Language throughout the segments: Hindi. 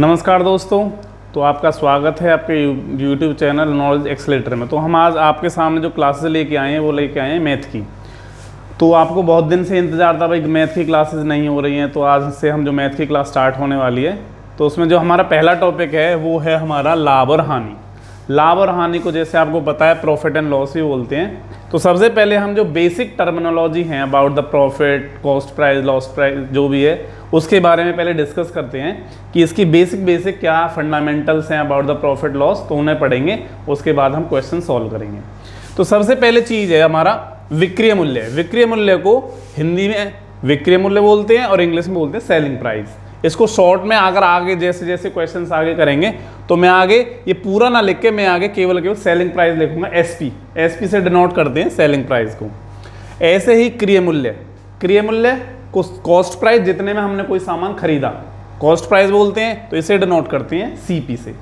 नमस्कार दोस्तों, तो आपका स्वागत है आपके YouTube चैनल नॉलेज एक्सेलेरेटर में। तो हम आज आपके सामने जो क्लासेस लेके आए हैं वो लेके आए हैं मैथ की। तो आपको बहुत दिन से इंतज़ार था भाई मैथ की क्लासेस नहीं हो रही हैं, तो आज से हम जो मैथ की क्लास स्टार्ट होने वाली है। तो उसमें जो हमारा पहला टॉपिक है वो है हमारा लाभ और हानि। लाभ और हानि को जैसे आपको पता है प्रॉफिट एंड लॉस भी बोलते हैं। तो सबसे पहले हम जो बेसिक टर्मिनोलॉजी हैं about the profit, cost price, loss price जो भी है उसके बारे में पहले डिस्कस करते हैं कि इसकी बेसिक क्या फंडामेंटल्स हैं अबाउट द प्रॉफिट लॉस, तो उन्हें पढ़ेंगे। उसके बाद हम क्वेश्चन सॉल्व करेंगे। तो सबसे पहले चीज़ है हमारा विक्रय मूल्य। विक्रय मूल्य को हिंदी में विक्रय मूल्य बोलते हैं और इंग्लिश में बोलते हैं सेलिंग प्राइस। इसको शॉर्ट में अगर आगे जैसे जैसे क्वेश्चंस आगे करेंगे तो मैं आगे ये पूरा ना लिख के मैं आगे केवल सेलिंग प्राइस लिखूंगा। एसपी से डिनोट करते हैं सेलिंग प्राइस को। ऐसे ही क्रय मूल्य को कॉस्ट प्राइस जितने में हमने कोई सामान खरीदा कॉस्ट प्राइस बोलते हैं, तो इसे डिनोट करते हैं सीपी से।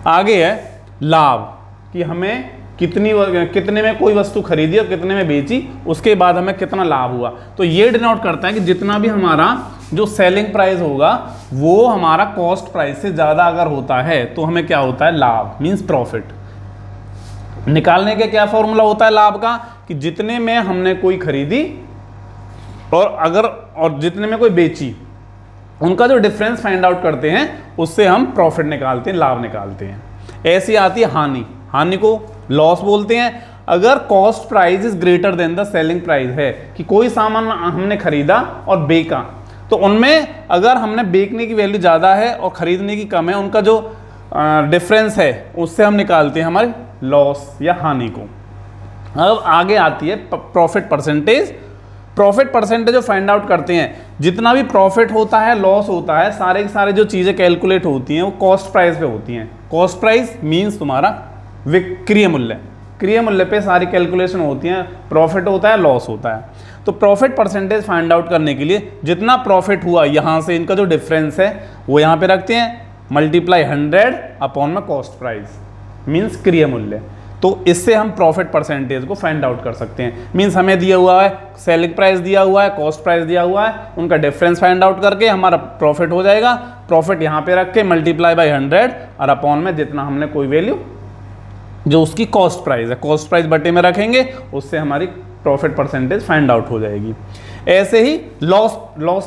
आगे है लाभ कि हमें कितने में कोई वस्तु खरीदी और कितने में बेची, उसके बाद हमें कितना लाभ हुआ। तो ये डिनोट करता है कि जितना भी हमारा जो सेलिंग प्राइस होगा वो हमारा कॉस्ट प्राइस से ज़्यादा अगर होता है तो हमें क्या होता है, लाभ मीन्स प्रॉफिट। निकालने का क्या फॉर्मूला होता है लाभ का, कि जितने में हमने कोई खरीदी और जितने में कोई बेची, उनका जो डिफरेंस फाइंड आउट करते हैं उससे हम प्रॉफिट निकालते हैं, लाभ निकालते हैं। ऐसी आती है हानि को लॉस बोलते हैं। अगर cost price is greater than the selling price है कि कोई सामान हमने खरीदा और बेचा, तो उनमें अगर हमने बेचने की वैल्यू ज़्यादा है और खरीदने की कम है, उनका जो डिफरेंस है उससे हम निकालते हैं हमारे लॉस या हानि को। अब आगे आती है प्रॉफिट परसेंटेज। प्रॉफिट परसेंटेज जो फाइंड आउट करते हैं, जितना भी प्रॉफिट होता है लॉस होता है, सारे के सारे जो चीज़ें कैलकुलेट होती हैं वो कॉस्ट प्राइस पे होती हैं। कॉस्ट प्राइस मीन्स तुम्हारा विक्रय मूल्य। क्रय मूल्य पे सारी कैलकुलेशन होती हैं, प्रॉफिट होता है लॉस होता है। तो प्रॉफिट परसेंटेज फाइंड आउट करने के लिए जितना प्रॉफिट हुआ यहाँ से इनका जो डिफरेंस है वो यहाँ पे रखते हैं, मल्टीप्लाई 100 अपॉन में कॉस्ट प्राइस मीन्स क्रय मूल्य। तो इससे हम प्रॉफिट परसेंटेज को फाइंड आउट कर सकते हैं। मीन्स हमें दिया हुआ है सेलिंग प्राइस दिया हुआ है, कॉस्ट प्राइस दिया हुआ है, उनका डिफरेंस फाइंड आउट करके हमारा प्रॉफिट हो जाएगा। प्रॉफिट यहाँ पे रख के मल्टीप्लाई बाई 100 और अपॉन में जितना हमने कोई वैल्यू जो उसकी कॉस्ट प्राइस है, कॉस्ट प्राइस बटे में रखेंगे, उससे हमारी प्रॉफिट परसेंटेज फाइंड आउट हो जाएगी। ऐसे ही लॉस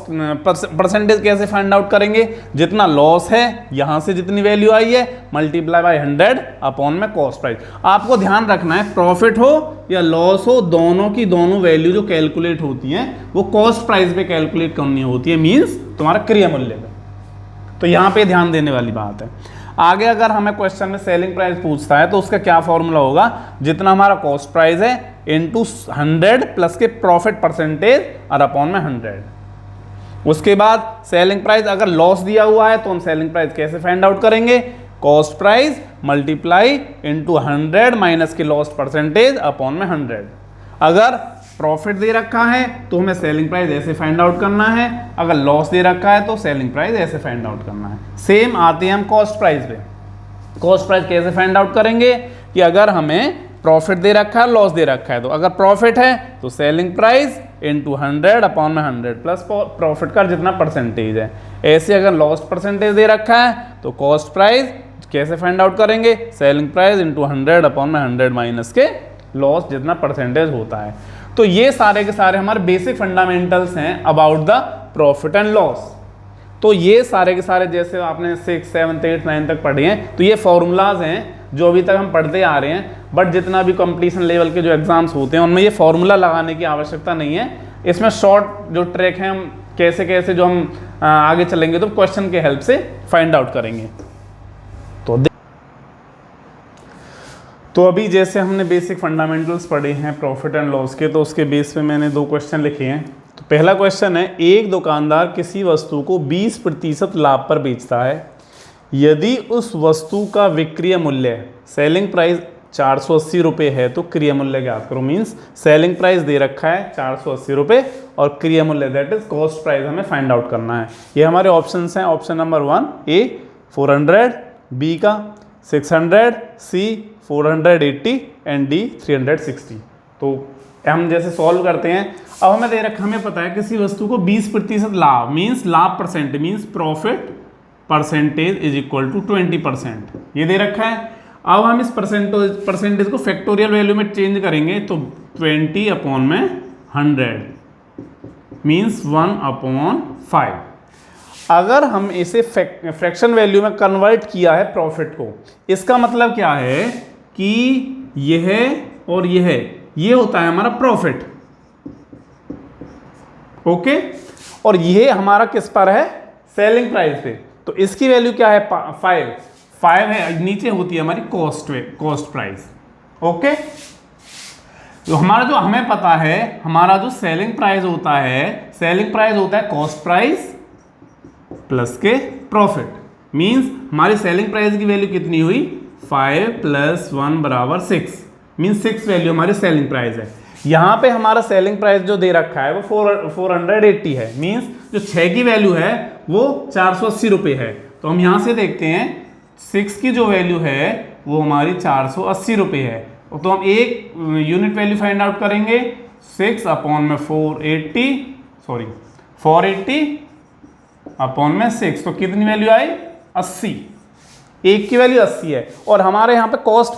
परसेंटेज कैसे फाइंड आउट करेंगे, जितना लॉस है यहाँ से जितनी वैल्यू आई है मल्टीप्लाई बाय 100 अपॉन में कॉस्ट प्राइस। आपको ध्यान रखना है प्रॉफिट हो या लॉस हो, दोनों की दोनों वैल्यू जो कैलकुलेट होती हैं वो कॉस्ट प्राइस पे कैलकुलेट करनी होती है, मीन्स तुम्हारा क्रय मूल्य पे। तो यहाँ पे ध्यान देने वाली बात है। आगे अगर हमें क्वेश्चन में सेलिंग प्राइस पूछता है तो उसका क्या फॉर्मूला होगा, जितना हमारा कॉस्ट प्राइस है इनटू 100 प्लस के प्रॉफिट परसेंटेज और अपॉन में 100। उसके बाद सेलिंग प्राइस अगर लॉस दिया हुआ है तो हम सेलिंग प्राइस कैसे फाइंड आउट करेंगे, cost price multiply into 100 minus के लॉस परसेंटेज अपॉन में 100। अगर प्रॉफिट दे रखा है तो हमें सेलिंग प्राइस ऐसे फाइंड आउट करना है, अगर लॉस दे रखा है तो सेलिंग प्राइस ऐसे फाइंड आउट करना है। सेम आते हैं हम कॉस्ट प्राइस पे। कॉस्ट प्राइस कैसे फाइंड आउट करेंगे कि अगर हमें प्रॉफिट दे रखा है लॉस दे रखा है, तो अगर प्रॉफिट है तो सेलिंग प्राइस इनटू 100 अपॉन में 100 प्लस प्रॉफिट का जितना परसेंटेज है। ऐसे अगर लॉस परसेंटेज दे रखा है तो कॉस्ट प्राइस कैसे फाइंड आउट करेंगे, सेलिंग प्राइस इनटू 100 अपॉन में 100 माइनस के लॉस जितना परसेंटेज होता है। तो ये सारे के सारे हमारे बेसिक फंडामेंटल्स हैं about the profit and loss. तो ये सारे के सारे जैसे आपने 6, 7, 8, 9 तक पढ़े हैं, तो ये फॉर्मूलाज हैं जो अभी तक हम पढ़ते आ रहे हैं। बट जितना भी कंपटीशन लेवल के जो एग्जाम्स होते हैं उनमें ये फॉर्मूला लगाने की आवश्यकता नहीं है। इसमें शॉर्ट जो ट्रैक है हम कैसे कैसे जो हम आगे चलेंगे तो क्वेश्चन के हेल्प से फाइंड आउट करेंगे। तो अभी जैसे हमने बेसिक फंडामेंटल्स पढ़े हैं प्रॉफिट एंड लॉस के, तो उसके बेस पे मैंने 2 क्वेश्चन लिखे हैं। तो पहला क्वेश्चन है, एक दुकानदार किसी वस्तु को 20% लाभ पर बेचता है। यदि उस वस्तु का विक्रय मूल्य सेलिंग प्राइस 480 रुपये है तो क्रय मूल्य ज्ञात करो। मीन्स सेलिंग प्राइस दे रखा है 480 रुपये और क्रय मूल्य दैट इज कॉस्ट प्राइस हमें फाइंड आउट करना है। ये हमारे ऑप्शंस हैं। ऑप्शन नंबर 1 ए 400, बी का 600, सी 480 एंड डी 360। तो हम जैसे सॉल्व करते हैं, अब हमें दे रखा, हमें पता है किसी वस्तु को 20% लाभ मीन्स लाभ percent means profit percentage is equal to 20%, ये दे रखा है। अब हम इस परसेंटेज को फैक्टोरियल वैल्यू में चेंज करेंगे तो 20/100 मीन्स 1/5। अगर हम इसे फ्रैक्शन वैल्यू में कन्वर्ट किया है प्रॉफिट को, इसका मतलब क्या है कि यह और ये होता है हमारा प्रॉफिट, ओके, और ये हमारा किस पर है, सेलिंग प्राइस पे। तो इसकी वैल्यू क्या है, 5 है, नीचे होती है हमारी कॉस्ट प्राइस, ओके। तो हमारा जो हमें पता है, हमारा जो सेलिंग प्राइस होता है कॉस्ट प्राइस प्लस के प्रॉफिट, मींस हमारी सेलिंग प्राइस की वैल्यू कितनी हुई, 5 + 1 = 6, मींस 6 वैल्यू हमारी सेलिंग प्राइस है। यहाँ पे हमारा सेलिंग प्राइस जो दे रखा है वो 480 है, मींस जो 6 की वैल्यू है वो 480 रुपये है। तो हम यहाँ से देखते हैं 6 की जो वैल्यू है वो हमारी 480 रुपये है। तो हम एक यूनिट वैल्यू फाइंड आउट करेंगे, 480/6, तो कितनी वैल्यू आई, 80। एक की वैल्यू 80 है, और हमारे यहाँ पे कॉस्ट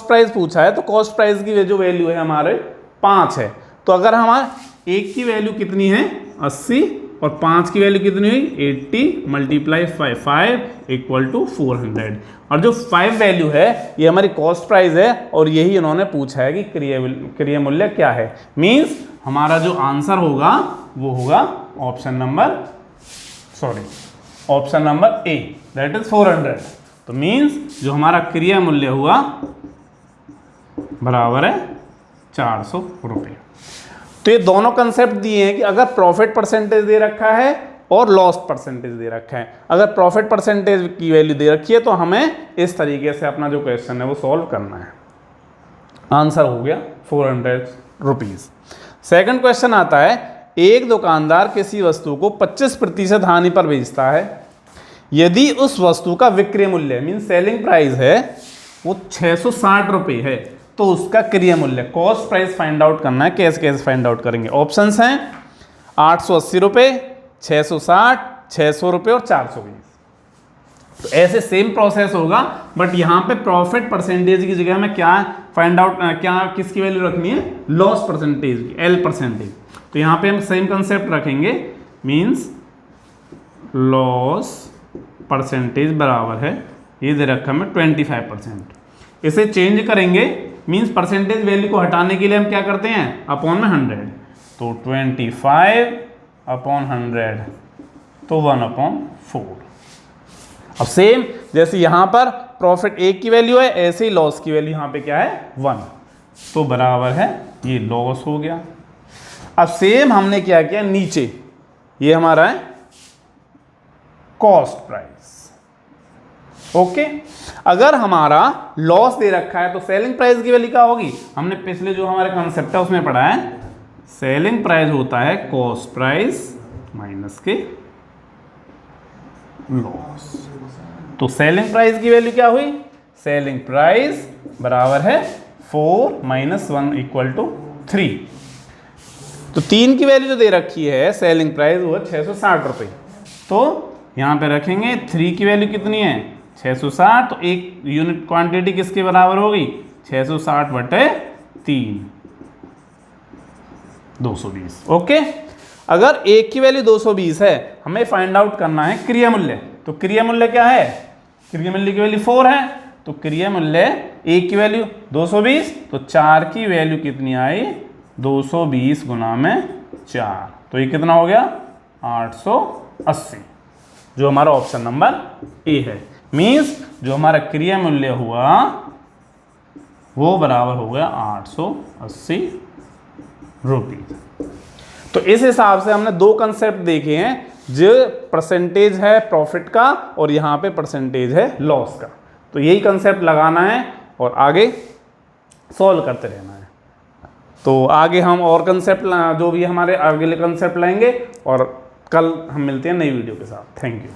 प्राइस पूछा है, तो कॉस्ट प्राइस की जो वैल्यू है हमारे 5 है। तो अगर हमारा एक की वैल्यू कितनी है, 80, और 5 की वैल्यू कितनी हुई, 80 × 5 = 400। और जो 5 वैल्यू है ये हमारी कॉस्ट प्राइस है, और यही इन्होंने पूछा है कि क्रय मूल्य क्या है। मींस हमारा जो आंसर होगा वो होगा option number A, that is 400। तो मींस जो हमारा क्रय मूल्य हुआ बराबर है 400 रुपये। तो ये दोनों कंसेप्ट दिए हैं कि अगर प्रॉफिट परसेंटेज दे रखा है और लॉस परसेंटेज दे रखा है। अगर प्रॉफिट परसेंटेज की वैल्यू दे रखी है तो हमें इस तरीके से अपना जो क्वेश्चन है वो सॉल्व करना है। आंसर हो गया 400 रुपीज़। सेकंड क्वेश्चन आता है, एक दुकानदार किसी वस्तु को 25% हानि पर बेचता है। यदि उस वस्तु का विक्रय मूल्य मीन सेलिंग प्राइस है वो 660 रुपये है, तो उसका क्रय मूल्य कॉस्ट प्राइस फाइंड आउट करना है। कैसे फाइंड आउट करेंगे, ऑप्शंस हैं 880 रुपये, 660, 600 रुपये और 420। तो ऐसे सेम प्रोसेस होगा, बट यहाँ पे प्रॉफिट परसेंटेज की जगह हमें क्या फाइंड आउट, किसकी वैल्यू रखनी है, लॉस परसेंटेज की, L परसेंटेज। तो यहाँ पे हम सेम कंसेप्ट रखेंगे, मीन्स लॉस परसेंटेज बराबर है, ये दे रखा हमें 25%। इसे चेंज करेंगे, मीन्स परसेंटेज वैल्यू को हटाने के लिए हम क्या करते हैं, अपॉन में 100। तो 25/100 तो 1/4। अब सेम जैसे यहाँ पर प्रॉफिट 1 की वैल्यू है, ऐसे ही लॉस की वैल्यू यहाँ पे क्या है, 1, तो बराबर है ये लॉस हो गया। अब सेम हमने क्या किया, नीचे ये हमारा है कॉस्ट प्राइस, ओके। अगर हमारा लॉस दे रखा है तो सेलिंग प्राइस की वैल्यू क्या होगी, हमने पिछले जो हमारे कंसेप्ट है उसमें पढ़ा है, सेलिंग प्राइस होता है कॉस्ट प्राइस माइनस के लॉस। तो सेलिंग प्राइस की वैल्यू क्या हुई, सेलिंग प्राइस बराबर है 4 - 1 = 3। तो 3 की वैल्यू जो दे रखी है सेलिंग प्राइस वो है 660 रुपये। तो यहाँ पे रखेंगे 3 की वैल्यू कितनी है, 660, तो एक यूनिट क्वांटिटी किसके बराबर होगी, 660/3 220, ओके। अगर एक की वैल्यू 220 है, हमें फाइंड आउट करना है क्रय मूल्य। तो क्रय मूल्य क्या है, क्रय मूल्य की वैल्यू 4 है, तो क्रय मूल्य एक की वैल्यू 220, तो 4 की वैल्यू कितनी आई, 220 × 4, तो ये कितना हो गया 880, जो हमारा ऑप्शन नंबर ए है। मीन्स जो हमारा क्रय मूल्य हुआ वो बराबर हो गया 880 रुपये। तो इस हिसाब से हमने 2 कंसेप्ट देखे हैं, जो परसेंटेज है प्रॉफिट का और यहाँ पे परसेंटेज है लॉस का। तो यही कंसेप्ट लगाना है और आगे सॉल्व करते रहना है। तो आगे हम और कंसेप्ट जो भी हमारे अगले कंसेप्ट लाएंगे, और कल हम मिलते हैं नई वीडियो के साथ। Thank you.